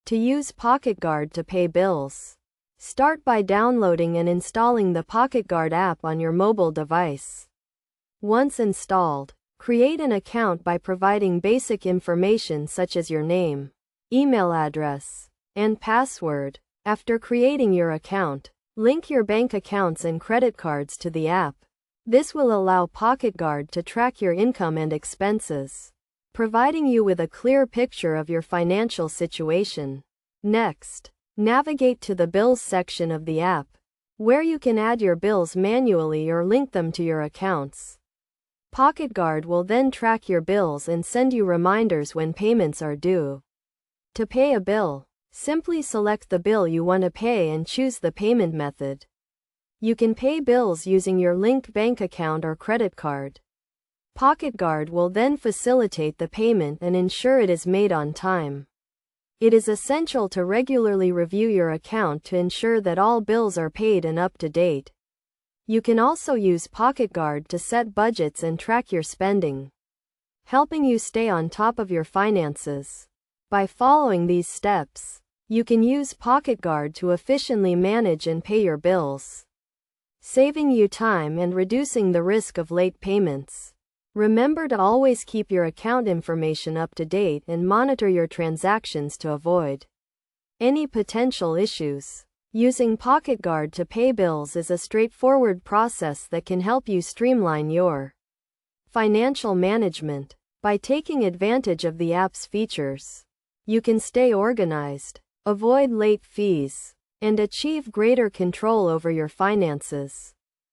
To use Pocketguard to pay bills. Start by downloading and installing the Pocketguard app on your mobile device. Once installed, create an account by providing basic information such as your name, email address, and password. After creating your account, link your bank accounts and credit cards to the app. This will allow Pocketguard to track your income and expenses, providing you with a clear picture of your financial situation. Next, navigate to the Bills section of the app, where you can add your bills manually or link them to your accounts. Pocketguard will then track your bills and send you reminders when payments are due. To pay a bill, simply select the bill you want to pay and choose the payment method. You can pay bills using your linked bank account or credit card. Pocketguard will then facilitate the payment and ensure it is made on time. It is essential to regularly review your account to ensure that all bills are paid and up to date. You can also use Pocketguard to set budgets and track your spending, helping you stay on top of your finances. By following these steps, you can use Pocketguard to efficiently manage and pay your bills, saving you time and reducing the risk of late payments. Remember to always keep your account information up to date and monitor your transactions to avoid any potential issues. Using Pocketguard to pay bills is a straightforward process that can help you streamline your financial management. By taking advantage of the app's features, you can stay organized, avoid late fees, and achieve greater control over your finances.